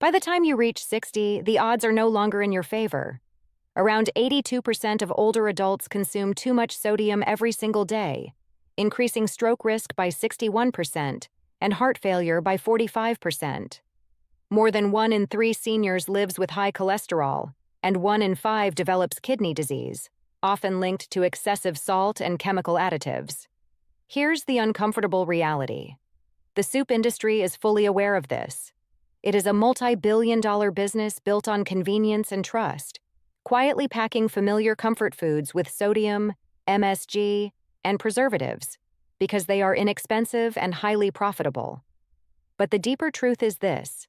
By the time you reach 60, the odds are no longer in your favor. Around 82% of older adults consume too much sodium every single day, increasing stroke risk by 61% and heart failure by 45%. More than 1 in 3 seniors lives with high cholesterol, and 1 in 5 develops kidney disease, often linked to excessive salt and chemical additives. Here's the uncomfortable reality. The soup industry is fully aware of this. It is a multi-billion-dollar business built on convenience and trust, quietly packing familiar comfort foods with sodium, MSG, and preservatives because they are inexpensive and highly profitable. But the deeper truth is this.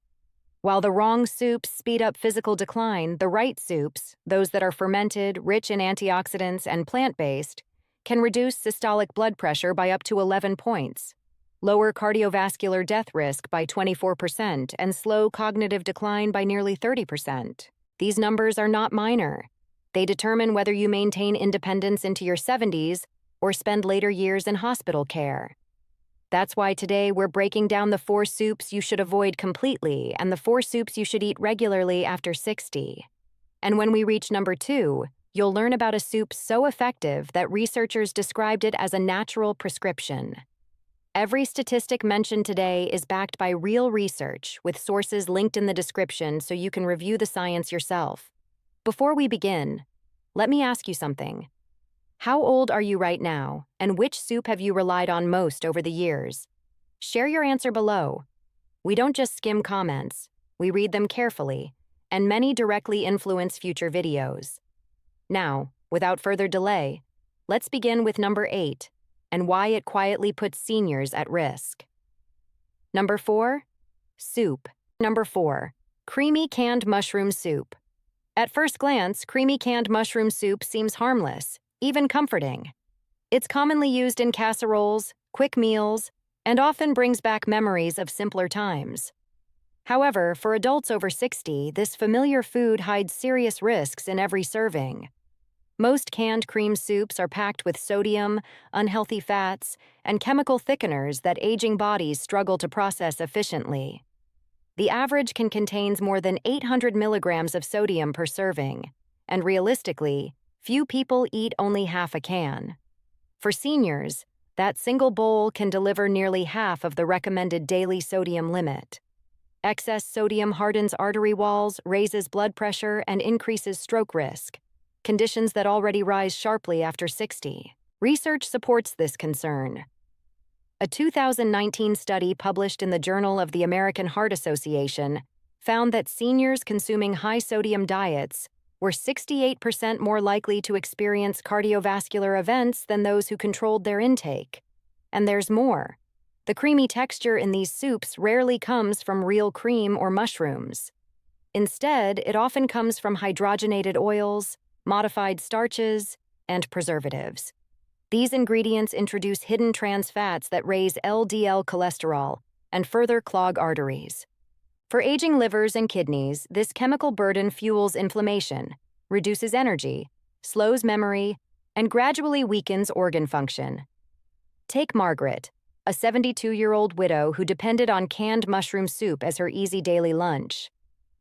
While the wrong soups speed up physical decline, the right soups, those that are fermented, rich in antioxidants, and plant-based, can reduce systolic blood pressure by up to 11 points, lower cardiovascular death risk by 24%, and slow cognitive decline by nearly 30%. These numbers are not minor. They determine whether you maintain independence into your 70s or spend later years in hospital care. That's why today we're breaking down the 4 soups you should avoid completely and the 4 soups you should eat regularly after 60. And when we reach number 2, you'll learn about a soup so effective that researchers described it as a natural prescription. Every statistic mentioned today is backed by real research with sources linked in the description so you can review the science yourself. Before we begin, let me ask you something. How old are you right now, and which soup have you relied on most over the years? Share your answer below. We don't just skim comments, we read them carefully, and many directly influence future videos. Now, without further delay, let's begin with number 8, and why it quietly puts seniors at risk. Number 4, soup. Number 4, creamy canned mushroom soup. At first glance, creamy canned mushroom soup seems harmless, even comforting. It's commonly used in casseroles, quick meals, and often brings back memories of simpler times. However, for adults over 60, this familiar food hides serious risks in every serving. Most canned cream soups are packed with sodium, unhealthy fats, and chemical thickeners that aging bodies struggle to process efficiently. The average can contain more than 800 milligrams of sodium per serving, and realistically, few people eat only half a can. For seniors, that single bowl can deliver nearly half of the recommended daily sodium limit. Excess sodium hardens artery walls, raises blood pressure, and increases stroke risk, conditions that already rise sharply after 60. Research supports this concern. A 2019 study published in the Journal of the American Heart Association found that seniors consuming high-sodium diets were 68% more likely to experience cardiovascular events than those who controlled their intake. And there's more. The creamy texture in these soups rarely comes from real cream or mushrooms. Instead, it often comes from hydrogenated oils, modified starches, and preservatives. These ingredients introduce hidden trans fats that raise LDL cholesterol and further clog arteries. For aging livers and kidneys, this chemical burden fuels inflammation, reduces energy, slows memory, and gradually weakens organ function. Take Margaret, a 72-year-old widow who depended on canned mushroom soup as her easy daily lunch.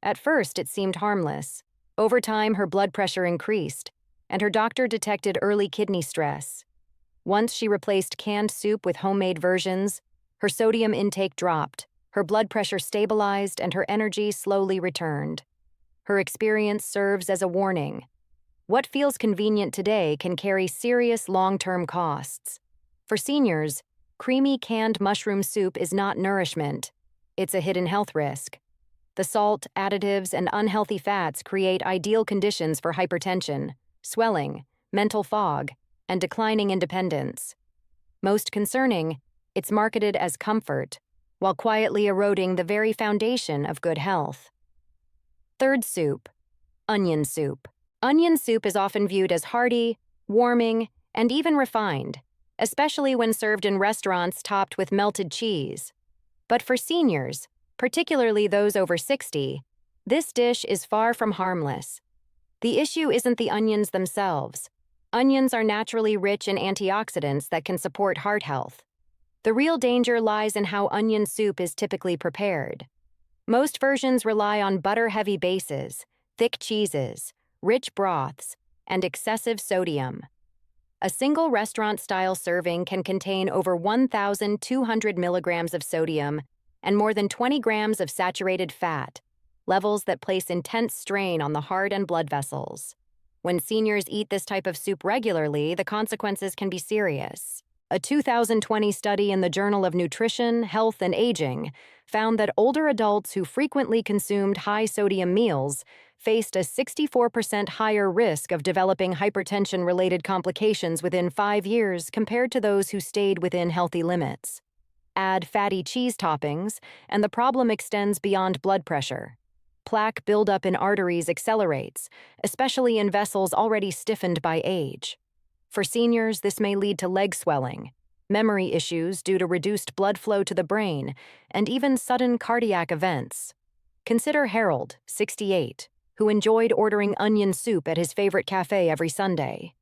At first, it seemed harmless. Over time, her blood pressure increased, and her doctor detected early kidney stress. Once she replaced canned soup with homemade versions, her sodium intake dropped, her blood pressure stabilized, and her energy slowly returned. Her experience serves as a warning. What feels convenient today can carry serious long-term costs. For seniors, creamy canned mushroom soup is not nourishment. It's a hidden health risk. The salt, additives, and unhealthy fats create ideal conditions for hypertension, swelling, mental fog, and declining independence. Most concerning, it's marketed as comfort, while quietly eroding the very foundation of good health. Third soup, onion soup. Onion soup is often viewed as hearty, warming, and even refined, especially when served in restaurants topped with melted cheese. But for seniors, particularly those over 60, this dish is far from harmless. The issue isn't the onions themselves. Onions are naturally rich in antioxidants that can support heart health. The real danger lies in how onion soup is typically prepared. Most versions rely on butter-heavy bases, thick cheeses, rich broths, and excessive sodium. A single restaurant-style serving can contain over 1,200 milligrams of sodium and more than 20 grams of saturated fat, levels that place intense strain on the heart and blood vessels. When seniors eat this type of soup regularly, the consequences can be serious. A 2020 study in the Journal of Nutrition, Health, and Aging found that older adults who frequently consumed high-sodium meals faced a 64% higher risk of developing hypertension-related complications within 5 years compared to those who stayed within healthy limits. Add fatty cheese toppings, and the problem extends beyond blood pressure. Plaque buildup in arteries accelerates, especially in vessels already stiffened by age. For seniors, this may lead to leg swelling, memory issues due to reduced blood flow to the brain, and even sudden cardiac events. Consider Harold, 68, who enjoyed ordering onion soup at his favorite cafe every Sunday.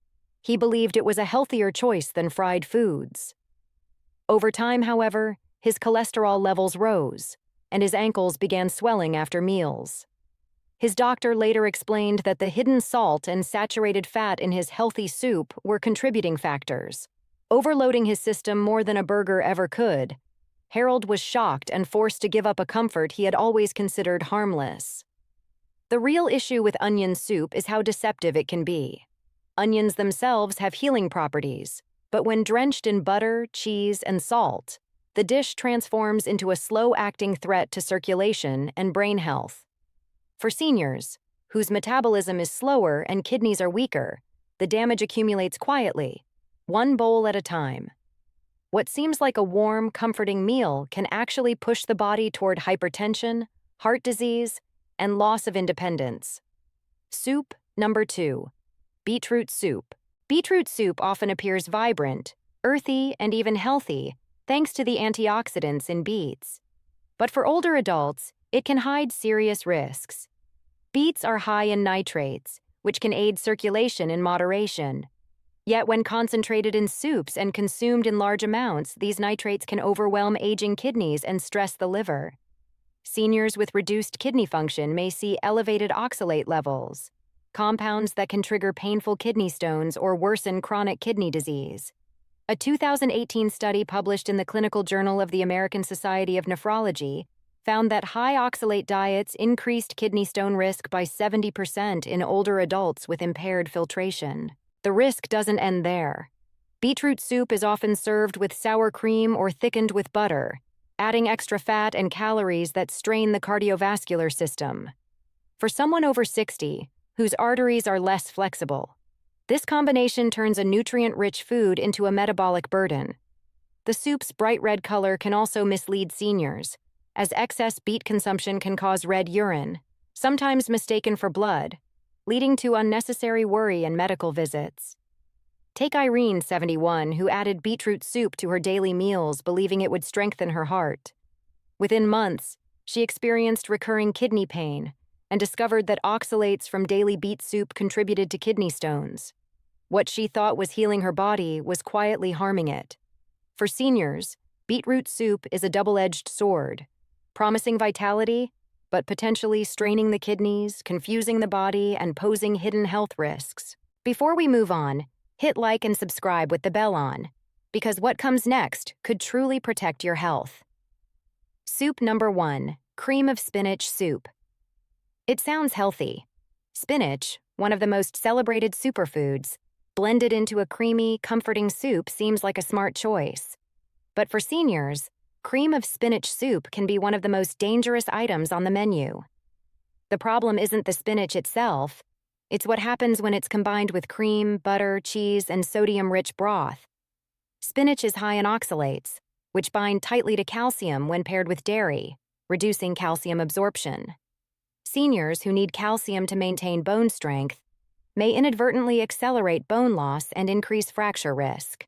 He believed it was a healthier choice than fried foods. Over time, however, his cholesterol levels rose, and his ankles began swelling after meals. His doctor later explained that the hidden salt and saturated fat in his healthy soup were contributing factors, overloading his system more than a burger ever could. Harold was shocked and forced to give up a comfort he had always considered harmless. The real issue with onion soup is how deceptive it can be. Onions themselves have healing properties, but when drenched in butter, cheese, and salt, the dish transforms into a slow-acting threat to circulation and brain health. For seniors, whose metabolism is slower and kidneys are weaker, the damage accumulates quietly, one bowl at a time. What seems like a warm, comforting meal can actually push the body toward hypertension, heart disease, and loss of independence. Soup number 2. Beetroot soup. Beetroot soup often appears vibrant, earthy, and even healthy, thanks to the antioxidants in beets. But for older adults, it can hide serious risks. Beets are high in nitrates, which can aid circulation in moderation. Yet when concentrated in soups and consumed in large amounts, these nitrates can overwhelm aging kidneys and stress the liver. Seniors with reduced kidney function may see elevated oxalate levels, compounds that can trigger painful kidney stones or worsen chronic kidney disease. A 2018 study published in the Clinical Journal of the American Society of Nephrology found that high oxalate diets increased kidney stone risk by 70% in older adults with impaired filtration. The risk doesn't end there. Beetroot soup is often served with sour cream or thickened with butter, adding extra fat and calories that strain the cardiovascular system. For someone over 60, whose arteries are less flexible, this combination turns a nutrient-rich food into a metabolic burden. The soup's bright red color can also mislead seniors, as excess beet consumption can cause red urine, sometimes mistaken for blood, leading to unnecessary worry and medical visits. Take Irene, 71, who added beetroot soup to her daily meals, believing it would strengthen her heart. Within months, she experienced recurring kidney pain and discovered that oxalates from daily beet soup contributed to kidney stones. What she thought was healing her body was quietly harming it. For seniors, beetroot soup is a double-edged sword, promising vitality, but potentially straining the kidneys, confusing the body, and posing hidden health risks. Before we move on, hit like and subscribe with the bell on, because what comes next could truly protect your health. Soup number 1, cream of spinach soup. It sounds healthy. Spinach, one of the most celebrated superfoods, blended into a creamy, comforting soup seems like a smart choice. But for seniors, cream of spinach soup can be one of the most dangerous items on the menu. The problem isn't the spinach itself, it's what happens when it's combined with cream, butter, cheese, and sodium-rich broth. Spinach is high in oxalates, which bind tightly to calcium when paired with dairy, reducing calcium absorption. Seniors who need calcium to maintain bone strength may inadvertently accelerate bone loss and increase fracture risk.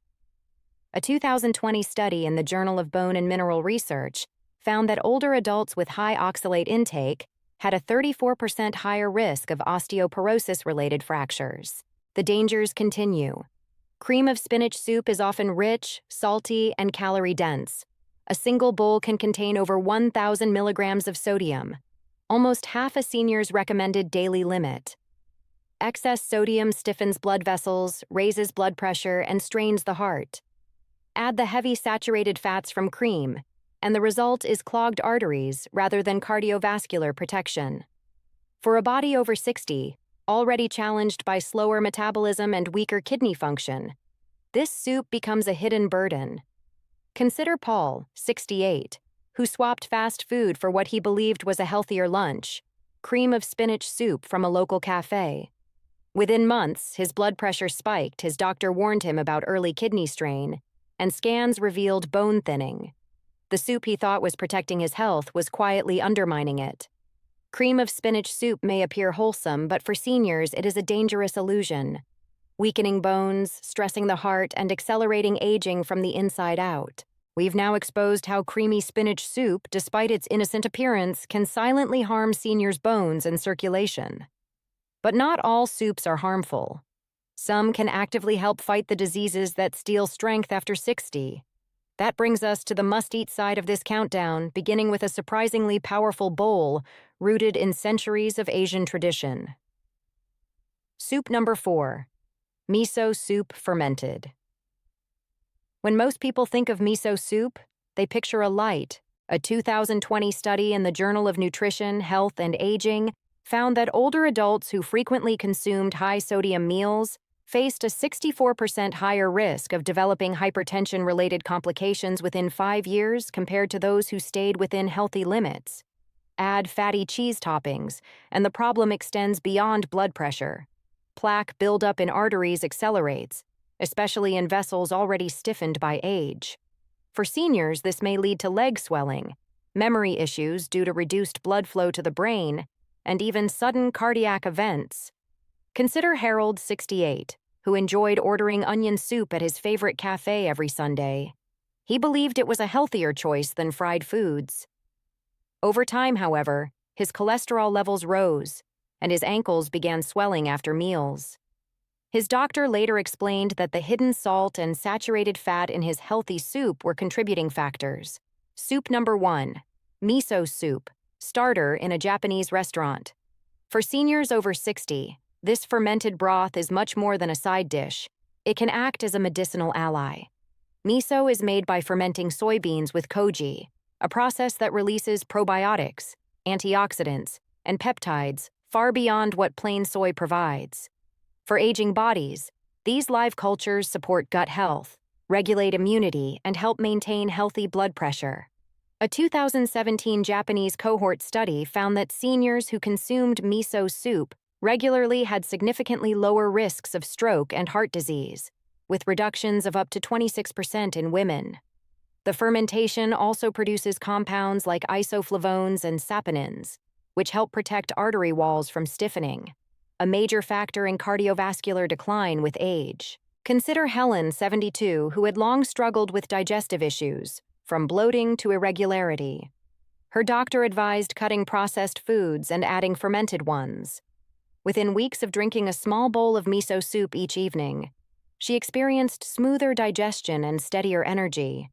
A 2020 study in the Journal of Bone and Mineral Research found that older adults with high oxalate intake had a 34% higher risk of osteoporosis-related fractures. The dangers continue. Cream of spinach soup is often rich, salty, and calorie-dense, A single bowl can contain over 1,000 milligrams of sodium, almost half a senior's recommended daily limit. Excess sodium stiffens blood vessels, raises blood pressure, and strains the heart. Add the heavy saturated fats from cream, and the result is clogged arteries rather than cardiovascular protection. For a body over 60, already challenged by slower metabolism and weaker kidney function, this soup becomes a hidden burden. Consider Paul, 68, who swapped fast food for what he believed was a healthier lunch, cream of spinach soup from a local cafe. Within months, his blood pressure spiked, his doctor warned him about early kidney strain, and scans revealed bone thinning. The soup he thought was protecting his health was quietly undermining it. Cream of spinach soup may appear wholesome, but for seniors it is a dangerous illusion, weakening bones, stressing the heart, and accelerating aging from the inside out. We've now exposed how creamy spinach soup, despite its innocent appearance, can silently harm seniors' bones and circulation. But not all soups are harmful. Some can actively help fight the diseases that steal strength after 60. That brings us to the must-eat side of this countdown, beginning with a surprisingly powerful bowl rooted in centuries of Asian tradition. Soup number 4. Miso soup fermented. When most people think of miso soup, they picture a light. A 2020 study in the Journal of Nutrition, Health, and Aging found that older adults who frequently consumed high-sodium meals faced a 64% higher risk of developing hypertension-related complications within 5 years compared to those who stayed within healthy limits. Add fatty cheese toppings, and the problem extends beyond blood pressure. Plaque buildup in arteries accelerates, especially in vessels already stiffened by age. For seniors, this may lead to leg swelling, memory issues due to reduced blood flow to the brain, and even sudden cardiac events. Consider Harold, 68, who enjoyed ordering onion soup at his favorite cafe every Sunday. He believed it was a healthier choice than fried foods. Over time, however, his cholesterol levels rose, and his ankles began swelling after meals. His doctor later explained that the hidden salt and saturated fat in his healthy soup were contributing factors. Soup number 1. Miso soup, starter in a Japanese restaurant. For seniors over 60, this fermented broth is much more than a side dish. It can act as a medicinal ally. Miso is made by fermenting soybeans with koji, a process that releases probiotics, antioxidants, and peptides far beyond what plain soy provides. For aging bodies, these live cultures support gut health, regulate immunity, and help maintain healthy blood pressure. A 2017 Japanese cohort study found that seniors who consumed miso soup regularly had significantly lower risks of stroke and heart disease, with reductions of up to 26% in women. The fermentation also produces compounds like isoflavones and saponins, which help protect artery walls from stiffening, a major factor in cardiovascular decline with age. Consider Helen, 72, who had long struggled with digestive issues, from bloating to irregularity. Her doctor advised cutting processed foods and adding fermented ones. Within weeks of drinking a small bowl of miso soup each evening, she experienced smoother digestion and steadier energy.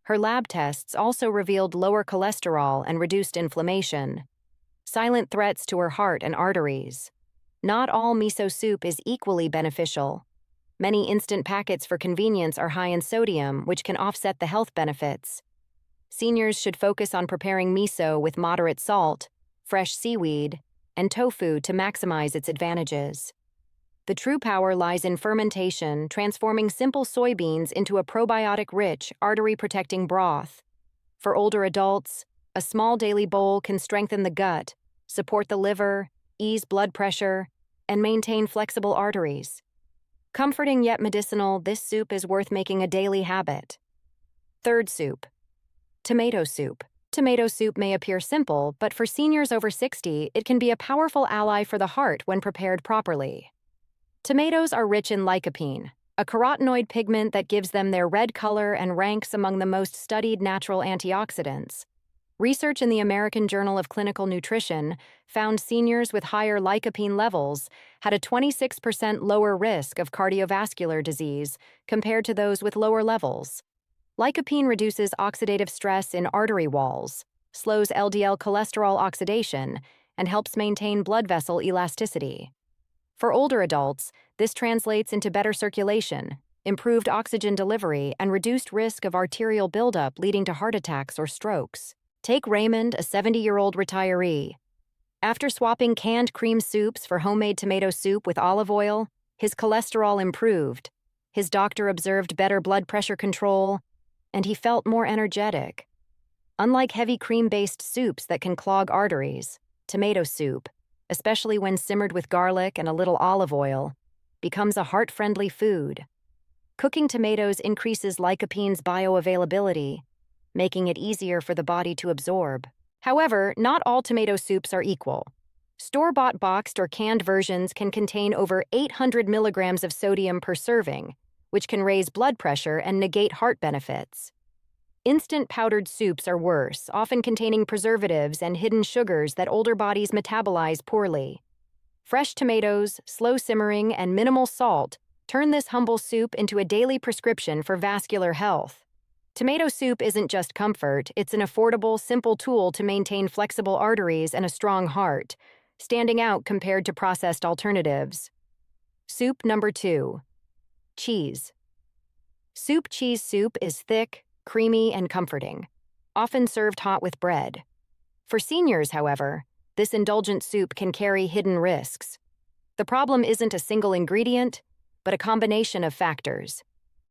Her lab tests also revealed lower cholesterol and reduced inflammation, silent threats to her heart and arteries. Not all miso soup is equally beneficial. Many instant packets for convenience are high in sodium, which can offset the health benefits. Seniors should focus on preparing miso with moderate salt, fresh seaweed, and tofu to maximize its advantages. The true power lies in fermentation, transforming simple soybeans into a probiotic-rich, artery-protecting broth. For older adults, a small daily bowl can strengthen the gut, support the liver, ease blood pressure, and maintain flexible arteries. Comforting yet medicinal, this soup is worth making a daily habit. Third soup. Tomato soup. Tomato soup may appear simple, but for seniors over 60, it can be a powerful ally for the heart when prepared properly. Tomatoes are rich in lycopene, a carotenoid pigment that gives them their red color and ranks among the most studied natural antioxidants. Research in the American Journal of Clinical Nutrition found seniors with higher lycopene levels had a 26% lower risk of cardiovascular disease compared to those with lower levels. Lycopene reduces oxidative stress in artery walls, slows LDL cholesterol oxidation, and helps maintain blood vessel elasticity. For older adults, this translates into better circulation, improved oxygen delivery, and reduced risk of arterial buildup leading to heart attacks or strokes. Take Raymond, a 70-year-old retiree. After swapping canned cream soups for homemade tomato soup with olive oil, his cholesterol improved, his doctor observed better blood pressure control, and he felt more energetic. Unlike heavy cream-based soups that can clog arteries, tomato soup, especially when simmered with garlic and a little olive oil, becomes a heart-friendly food. Cooking tomatoes increases lycopene's bioavailability, making it easier for the body to absorb. However, not all tomato soups are equal. Store-bought boxed or canned versions can contain over 800 milligrams of sodium per serving, which can raise blood pressure and negate heart benefits. Instant powdered soups are worse, often containing preservatives and hidden sugars that older bodies metabolize poorly. Fresh tomatoes, slow simmering, and minimal salt turn this humble soup into a daily prescription for vascular health. Tomato soup isn't just comfort, it's an affordable, simple tool to maintain flexible arteries and a strong heart, standing out compared to processed alternatives. Soup number 2. Cheese. Soup cheese soup is thick, creamy, and comforting, often served hot with bread. For seniors, however, this indulgent soup can carry hidden risks. The problem isn't a single ingredient, but a combination of factors.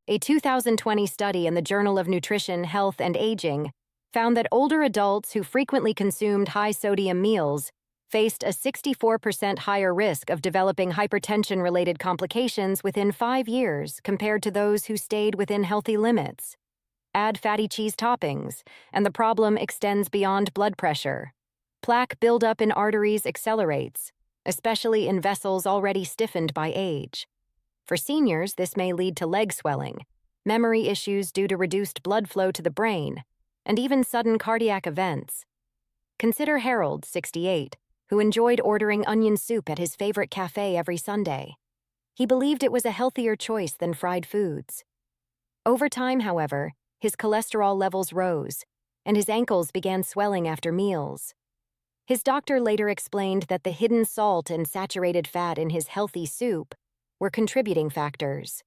A 2020 study in the Journal of Nutrition, Health, and Aging found that older adults who frequently consumed high-sodium meals faced a 64% higher risk of developing hypertension-related complications within 5 years compared to those who stayed within healthy limits. Add fatty cheese toppings, and the problem extends beyond blood pressure. Plaque buildup in arteries accelerates, especially in vessels already stiffened by age. For seniors, this may lead to leg swelling, memory issues due to reduced blood flow to the brain, and even sudden cardiac events. Consider Harold, 68, who enjoyed ordering onion soup at his favorite cafe every Sunday. He believed it was a healthier choice than fried foods. Over time, however, his cholesterol levels rose, and his ankles began swelling after meals. His doctor later explained that the hidden salt and saturated fat in his healthy soup were contributing factors.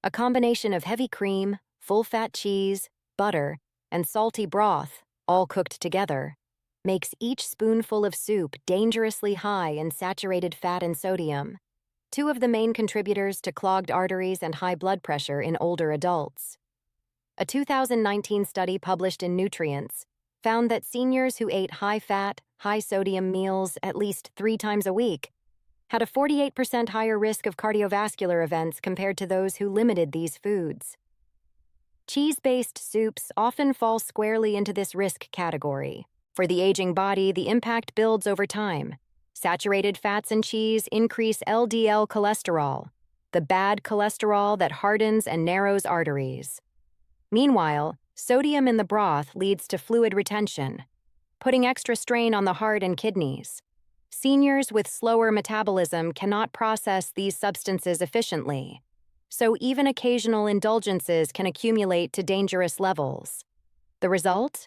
A combination of heavy cream, full-fat cheese, butter, and salty broth, all cooked together, makes each spoonful of soup dangerously high in saturated fat and sodium, two of the main contributors to clogged arteries and high blood pressure in older adults. A 2019 study published in Nutrients found that seniors who ate high-fat, high-sodium meals at least 3 times a week had a 48% higher risk of cardiovascular events compared to those who limited these foods. Cheese-based soups often fall squarely into this risk category. For the aging body, the impact builds over time. Saturated fats and cheese increase LDL cholesterol, the bad cholesterol that hardens and narrows arteries. Meanwhile, sodium in the broth leads to fluid retention, putting extra strain on the heart and kidneys. Seniors with slower metabolism cannot process these substances efficiently, so even occasional indulgences can accumulate to dangerous levels. The result?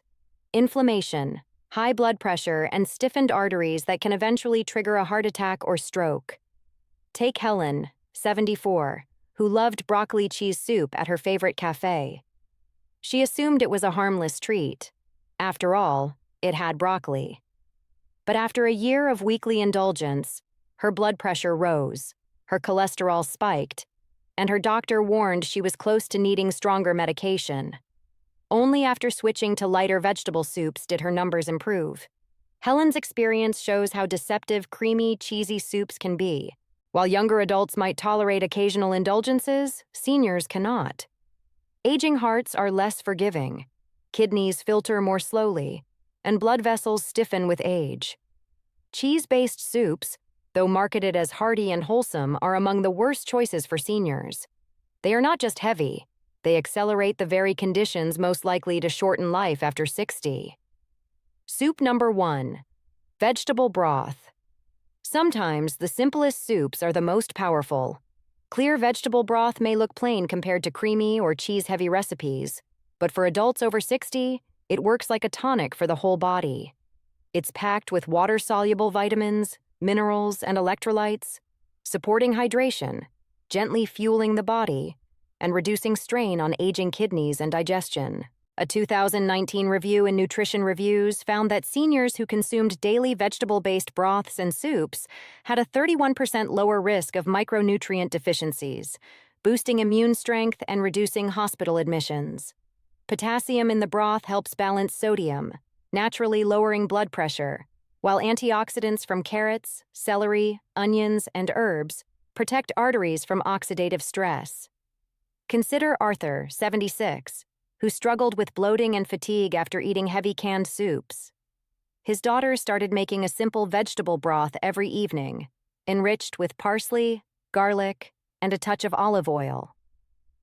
Inflammation, high blood pressure, and stiffened arteries that can eventually trigger a heart attack or stroke. Take Helen, 74, who loved broccoli cheese soup at her favorite cafe. She assumed it was a harmless treat. After all, it had broccoli. But after a year of weekly indulgence, her blood pressure rose, her cholesterol spiked, and her doctor warned she was close to needing stronger medication. Only after switching to lighter vegetable soups did her numbers improve. Helen's experience shows how deceptive creamy, cheesy soups can be. While younger adults might tolerate occasional indulgences, seniors cannot. Aging hearts are less forgiving, kidneys filter more slowly, and blood vessels stiffen with age. Cheese-based soups, though marketed as hearty and wholesome, are among the worst choices for seniors. They are not just heavy, they accelerate the very conditions most likely to shorten life after 60. Soup number 1. Vegetable broth. Sometimes the simplest soups are the most powerful. Clear vegetable broth may look plain compared to creamy or cheese-heavy recipes, But for adults over 60, it works like a tonic for the whole body. It's packed with water-soluble vitamins, minerals, and electrolytes, supporting hydration, gently fueling the body, and reducing strain on aging kidneys and digestion. A 2019 review in Nutrition Reviews found that seniors who consumed daily vegetable-based broths and soups had a 31% lower risk of micronutrient deficiencies, boosting immune strength and reducing hospital admissions. Potassium in the broth helps balance sodium, naturally lowering blood pressure, while antioxidants from carrots, celery, onions, and herbs protect arteries from oxidative stress. Consider Arthur, 76, who struggled with bloating and fatigue after eating heavy canned soups. His daughter started making a simple vegetable broth every evening, enriched with parsley, garlic, and a touch of olive oil.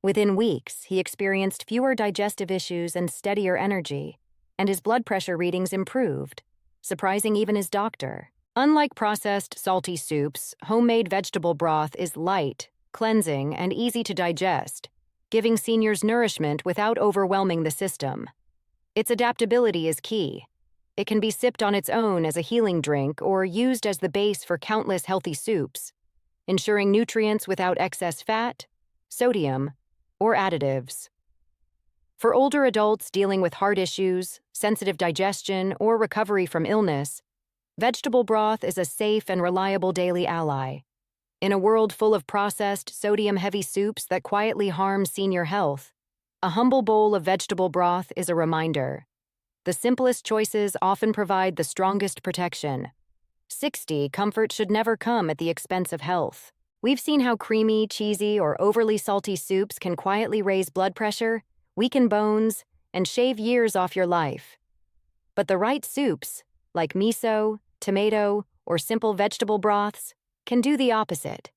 Within weeks, he experienced fewer digestive issues and steadier energy, and his blood pressure readings improved, surprising even his doctor. Unlike processed, salty soups, homemade vegetable broth is light, cleansing, and easy to digest, giving seniors nourishment without overwhelming the system. Its adaptability is key. It can be sipped on its own as a healing drink or used as the base for countless healthy soups, ensuring nutrients without excess fat, sodium, or additives. For older adults dealing with heart issues, sensitive digestion, or recovery from illness, vegetable broth is a safe and reliable daily ally. In a world full of processed, sodium-heavy soups that quietly harm senior health, a humble bowl of vegetable broth is a reminder. The simplest choices often provide the strongest protection. 60, comfort should never come at the expense of health. We've seen how creamy, cheesy, or overly salty soups can quietly raise blood pressure, weaken bones, and shave years off your life. But the right soups, like miso, tomato, or simple vegetable broths, can do the opposite.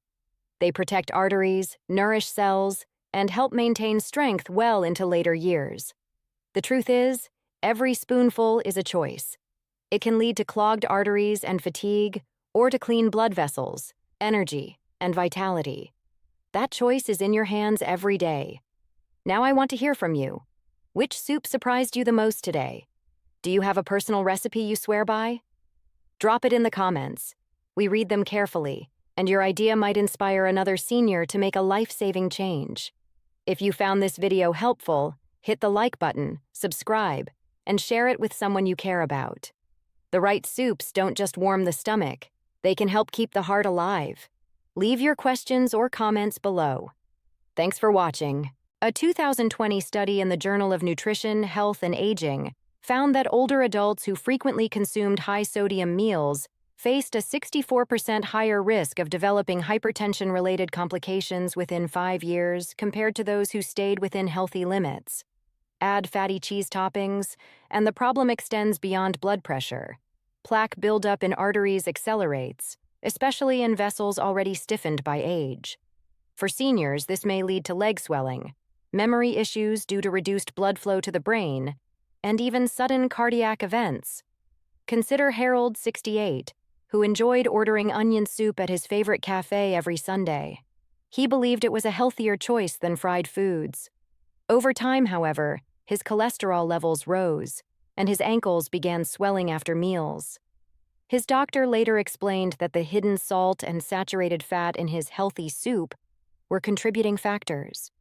They protect arteries, nourish cells, and help maintain strength well into later years. The truth is, every spoonful is a choice. It can lead to clogged arteries and fatigue, or to clean blood vessels, energy, and vitality. That choice is in your hands every day. Now I want to hear from you. Which soup surprised you the most today? Do you have a personal recipe you swear by? Drop it in the comments. We read them carefully, and your idea might inspire another senior to make a life-saving change. If you found this video helpful, hit the like button, subscribe, and share it with someone you care about. The right soups don't just warm the stomach, they can help keep the heart alive. Leave your questions or comments below. Thanks for watching. A 2020 study in the Journal of Nutrition, Health, and Aging found that older adults who frequently consumed high-sodium meals faced a 64% higher risk of developing hypertension-related complications within 5 years compared to those who stayed within healthy limits. Add fatty cheese toppings, and the problem extends beyond blood pressure. Plaque buildup in arteries accelerates, especially in vessels already stiffened by age. For seniors, this may lead to leg swelling, memory issues due to reduced blood flow to the brain, and even sudden cardiac events. Consider Harold, 68, who enjoyed ordering onion soup at his favorite cafe every Sunday. He believed it was a healthier choice than fried foods. Over time, however, his cholesterol levels rose, and his ankles began swelling after meals. His doctor later explained that the hidden salt and saturated fat in his healthy soup were contributing factors.